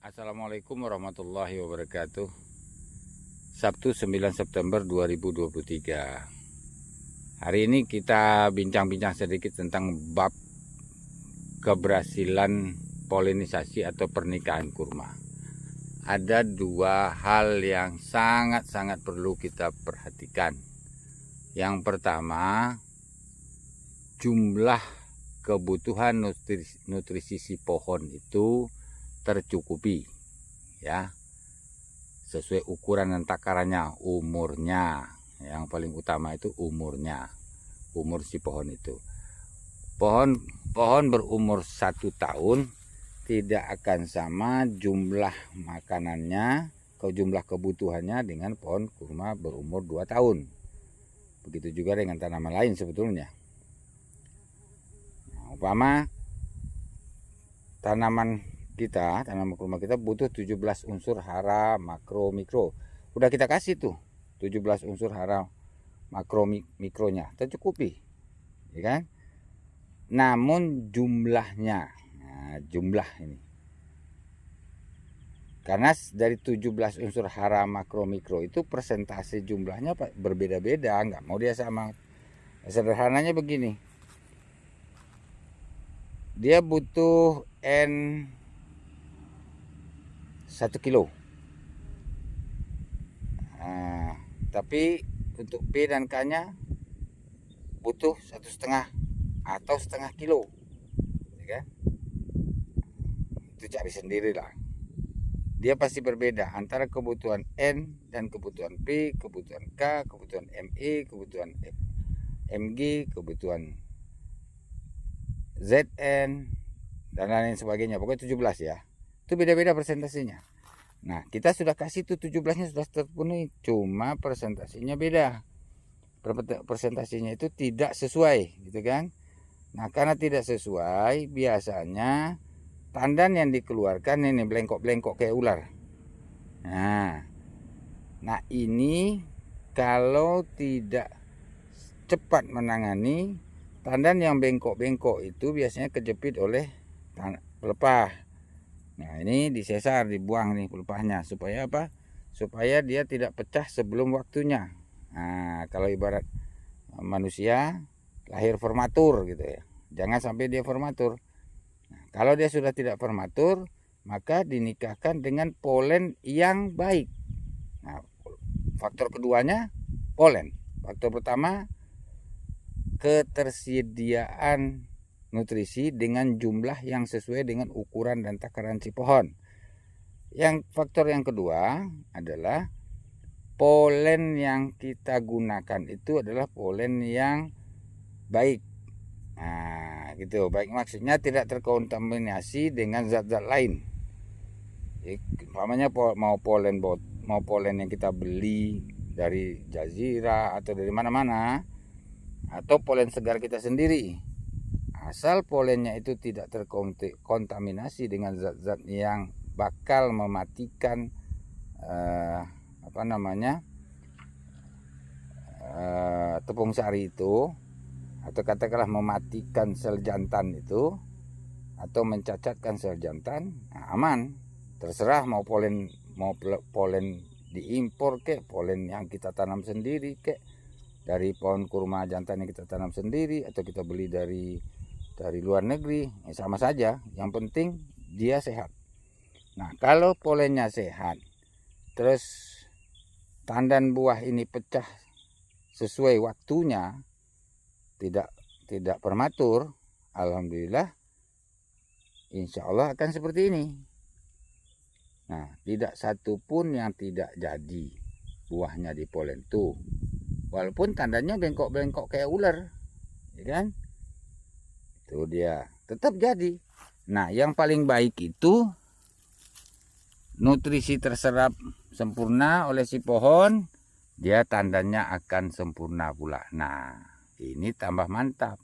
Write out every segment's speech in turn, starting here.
Assalamualaikum warahmatullahi wabarakatuh. Sabtu 9 September 2023. Hari ini kita bincang-bincang sedikit tentang bab keberhasilan polinisasi atau pernikahan kurma. Ada dua hal yang sangat-sangat perlu kita perhatikan. Yang pertama, jumlah kebutuhan nutrisi si pohon itu tercukupi, ya, sesuai ukuran dan takarannya, umurnya. Yang paling utama itu umurnya, umur si pohon itu. Pohon berumur 1 tahun tidak akan sama jumlah makanannya, jumlah kebutuhannya dengan pohon kurma berumur 2 tahun. Begitu juga dengan tanaman lain sebetulnya. Nah, umpama tanaman kurma kita butuh 17 unsur hara, makro, mikro. Udah kita kasih tuh 17 unsur hara, makro, mikronya, tercukupi, ya kan? Namun jumlahnya, jumlah ini, karena dari 17 unsur hara, makro, mikro itu persentase jumlahnya berbeda-beda, nggak mau dia sama. Sederhananya begini, dia butuh N 1 kilo, tapi untuk P dan K nya butuh 1,5 atau setengah kilo, ya kan? Itu cari sendiri lah. Dia pasti berbeda antara kebutuhan N dan kebutuhan P, kebutuhan K, kebutuhan ME, kebutuhan MG, kebutuhan ZN, dan lain sebagainya. Pokoknya 17 ya. Itu beda-beda persentasenya. Nah, kita sudah kasih tuh 17-nya sudah terpenuhi, cuma persentasenya beda. Persentasenya itu tidak sesuai, gitu kan? Nah, karena tidak sesuai, biasanya tandan yang dikeluarkan ini belengkok-belengkok kayak ular. Nah, ini kalau tidak cepat menangani, tandan yang bengkok-bengkok itu biasanya kejepit oleh pelepah. Nah, ini disesar, dibuang nih pelepahnya, supaya apa? Supaya dia tidak pecah sebelum waktunya. Nah, kalau ibarat manusia lahir formatur gitu ya, jangan sampai dia formatur. Nah, kalau dia sudah tidak formatur, maka dinikahkan dengan polen yang baik. Nah, faktor keduanya polen. Faktor pertama, ketersediaan nutrisi dengan jumlah yang sesuai dengan ukuran dan takaran si pohon. Faktor yang kedua adalah polen yang kita gunakan itu adalah polen yang baik. Nah, gitu. Baik maksudnya tidak terkontaminasi dengan zat-zat lain. Umpamanya mau polen yang kita beli dari Jazira atau dari mana-mana, atau polen segar kita sendiri. Asal polennya itu tidak terkontaminasi dengan zat-zat yang bakal mematikan tepung sari itu, atau katakanlah mematikan sel jantan itu, atau mencacatkan sel jantan, nah, aman. Terserah mau polen diimpor kek, polen yang kita tanam sendiri kek, dari pohon kurma jantan yang kita tanam sendiri, atau kita beli dari luar negeri, sama saja. Yang penting dia sehat. Nah, kalau polennya sehat, terus tandan buah ini pecah sesuai waktunya, tidak prematur, alhamdulillah, insya Allah akan seperti ini. Nah, tidak satu pun yang tidak jadi buahnya di polen tuh, walaupun tandanya bengkok-bengkok kayak ular, ya kan? Itu dia, tetap jadi. Nah, yang paling baik itu nutrisi terserap sempurna oleh si pohon, dia tandannya akan sempurna pula. Nah, ini tambah mantap.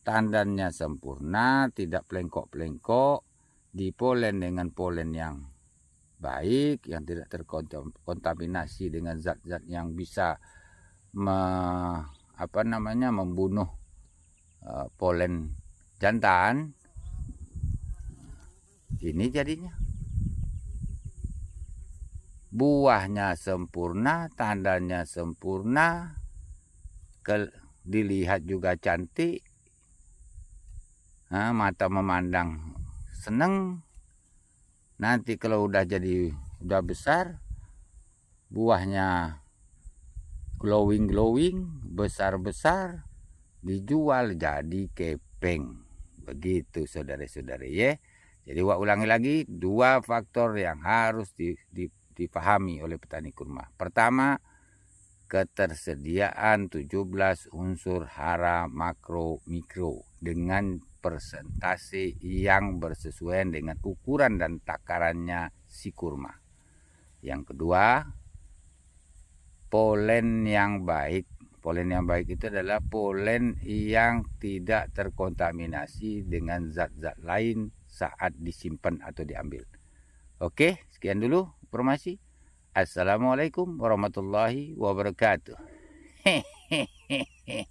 Tandannya sempurna, tidak pelengkok-pelengkok, dipolen dengan polen yang baik, yang tidak terkontaminasi dengan zat-zat yang bisa membunuh polen jantan. Ini jadinya buahnya sempurna, tandanya sempurna, dilihat juga cantik, mata memandang seneng. Nanti kalau udah besar, buahnya glowing, besar, dijual jadi kepeng. Begitu saudara-saudari ya. Jadi ulangi lagi, 2 faktor yang harus dipahami oleh petani kurma. Pertama, ketersediaan 17 unsur hara makro mikro dengan persentase yang bersesuaian dengan ukuran dan takarannya si kurma. Yang kedua, polen yang baik. Polen yang baik itu adalah polen yang tidak terkontaminasi dengan zat-zat lain saat disimpan atau diambil. Oke, sekian dulu informasi. Assalamualaikum warahmatullahi wabarakatuh. Hehehe.